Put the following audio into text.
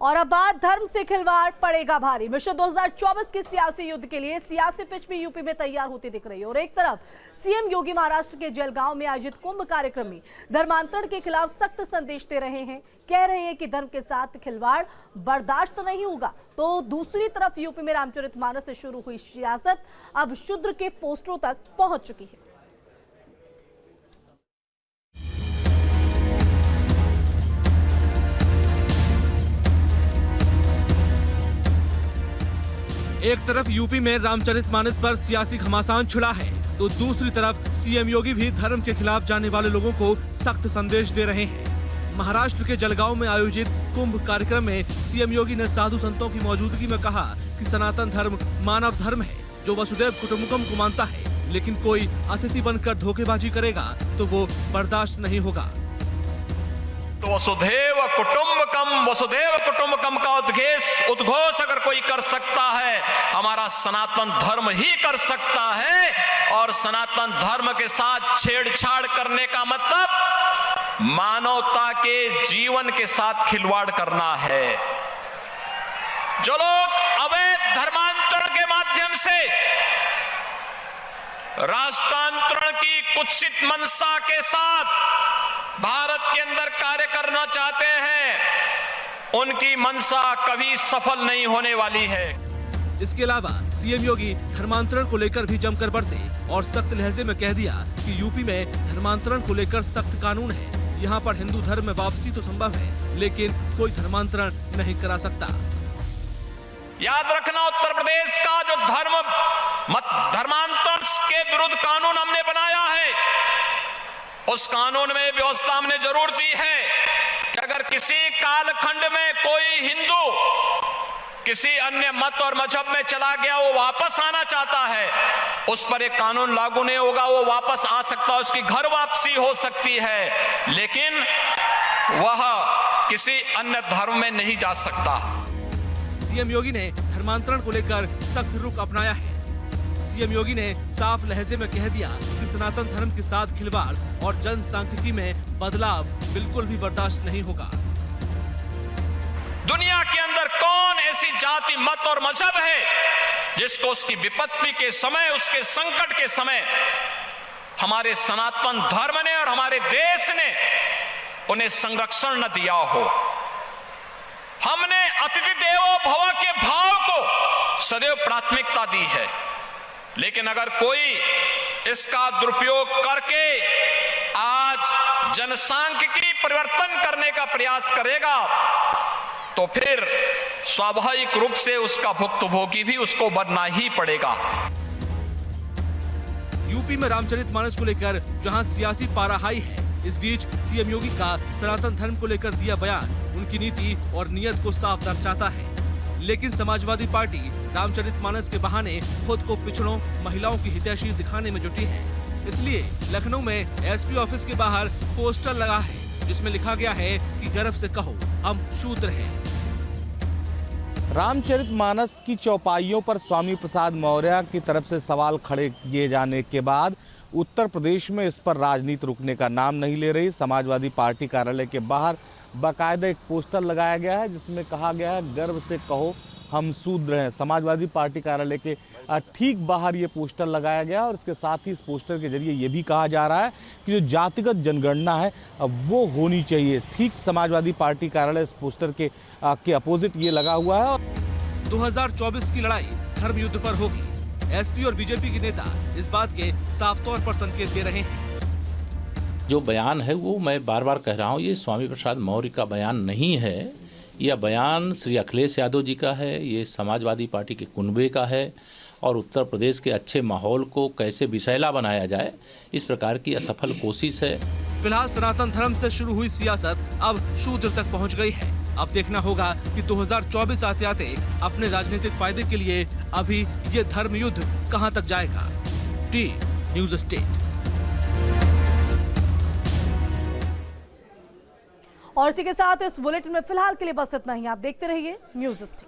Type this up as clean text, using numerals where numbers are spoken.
और अब बात धर्म से खिलवाड़ पड़ेगा भारी। मिशन 2024 के सियासी युद्ध के लिए सियासी पिच भी यूपी में तैयार होती दिख रही है। और एक तरफ सीएम योगी महाराष्ट्र के जलगांव में आयोजित कुंभ कार्यक्रम में धर्मांतरण के खिलाफ सख्त संदेश दे रहे हैं। कह रहे हैं कि धर्म के साथ खिलवाड़ बर्दाश्त नहीं होगा। तो दूसरी तरफ यूपी में रामचरितमानस से शुरू हुई सियासत अब शूद्र के पोस्टरों तक पहुंच चुकी है। एक तरफ यूपी में रामचरितमानस पर सियासी घमासान छिड़ा है, तो दूसरी तरफ सीएम योगी भी धर्म के खिलाफ जाने वाले लोगों को सख्त संदेश दे रहे हैं। महाराष्ट्र के जलगांव में आयोजित कुंभ कार्यक्रम में सीएम योगी ने साधु संतों की मौजूदगी में कहा कि सनातन धर्म मानव धर्म है जो वसुदैव कुटुंबकम को मानता है, लेकिन कोई अतिथि बनकर धोखेबाजी करेगा तो वो बर्दाश्त नहीं होगा। तो वसुधैव कुटुंबकम का उद्घोष अगर कोई कर सकता है, हमारा सनातन धर्म ही कर सकता है। और सनातन धर्म के साथ छेड़छाड़ करने का मतलब मानवता के जीवन के साथ खिलवाड़ करना है। जो लोग अवैध धर्मांतरण के माध्यम से राष्ट्रांतरण की कुत्सित मनसा के साथ भारत के अंदर कार्य करना चाहते हैं, उनकी मनसा कभी सफल नहीं होने वाली है। इसके अलावा सीएम योगी धर्मांतरण को लेकर भी जमकर बरसे और सख्त लहजे में कह दिया कि यूपी में धर्मांतरण को लेकर सख्त कानून है। यहाँ पर हिंदू धर्म में वापसी तो संभव है, लेकिन कोई धर्मांतरण नहीं करा सकता। याद रखना, उत्तर प्रदेश का जो धर्मांतरण के विरुद्ध कानून हमने बनाया है, उस कानून में व्यवस्था हमने जरूर दी है कि अगर किसी कालखंड में कोई हिंदू किसी अन्य मत और मजहब में चला गया, वो वापस आना चाहता है, उस पर एक कानून लागू नहीं होगा। वो वापस आ सकता है, उसकी घर वापसी हो सकती है, लेकिन वह किसी अन्य धर्म में नहीं जा सकता। सीएम योगी ने धर्मांतरण को लेकर सख्त रुख अपनाया है। सीएम योगी ने साफ लहजे में कह दिया कि सनातन धर्म के साथ खिलवाड़ और जनसांख्यिकी में बदलाव बिल्कुल भी बर्दाश्त नहीं होगा। दुनिया के अंदर कौन ऐसी जाति, मत और मजहब है जिसको उसकी विपत्ति के समय, उसके संकट के समय हमारे सनातन धर्म ने और हमारे देश ने उन्हें संरक्षण न दिया हो। हमने अतिथि देवो भव के भाव को सदैव प्राथमिकता दी है, लेकिन अगर कोई इसका दुरुपयोग करके आज जनसांख्यिकी परिवर्तन करने का प्रयास करेगा, तो फिर स्वाभाविक रूप से उसका भुक्तभोगी भी उसको बनना ही पड़ेगा। यूपी में रामचरितमानस को लेकर जहां सियासी पाराहाई है, इस बीच सीएम योगी का सनातन धर्म को लेकर दिया बयान उनकी नीति और नियत को साफ दर्शाता है। लेकिन समाजवादी पार्टी रामचरितमानस के बहाने खुद को पिछड़ों, महिलाओं की हितैषी दिखाने में जुटी है। इसलिए लखनऊ में एसपी ऑफिस के बाहर पोस्टर लगा है जिसमें लिखा गया है कि गर्व से कहो हम शूद्र हैं। रामचरितमानस की चौपाइयों पर स्वामी प्रसाद मौर्य की तरफ से सवाल खड़े किए जाने के बाद उत्तर प्रदेश में इस पर राजनीति रुकने का नाम नहीं ले रही। समाजवादी पार्टी कार्यालय के बाहर बाकायदा एक पोस्टर लगाया गया है जिसमें कहा गया है गर्व से कहो हम शूद्र हैं। समाजवादी पार्टी कार्यालय के ठीक बाहर ये पोस्टर लगाया गया और इसके साथ ही इस पोस्टर के जरिए ये भी कहा जा रहा है कि जो जातिगत जनगणना है वो होनी चाहिए। ठीक समाजवादी पार्टी कार्यालय इस पोस्टर के अपोजिट ये लगा हुआ है। 2024 की लड़ाई धर्म युद्ध पर होगी। एसपी और बीजेपी के नेता इस बात के साफ तौर पर संकेत दे रहे हैं। जो बयान है वो मैं बार बार कह रहा हूँ, ये स्वामी प्रसाद मौर्य का बयान नहीं है। यह बयान श्री अखिलेश यादव जी का है, ये समाजवादी पार्टी के कुनबे का है और उत्तर प्रदेश के अच्छे माहौल को कैसे विषैला बनाया जाए, इस प्रकार की असफल कोशिश है। फिलहाल सनातन धर्म से शुरू हुई सियासत अब शूद्र तक पहुंच गई है। अब देखना होगा कि 2024 आते आते अपने राजनीतिक फायदे के लिए अभी ये धर्म युद्ध कहां तक जाएगा। T news state. और इसी के साथ इस बुलेटिन में फिलहाल के लिए बस इतना ही। आप देखते रहिए न्यूज़ स्टेट।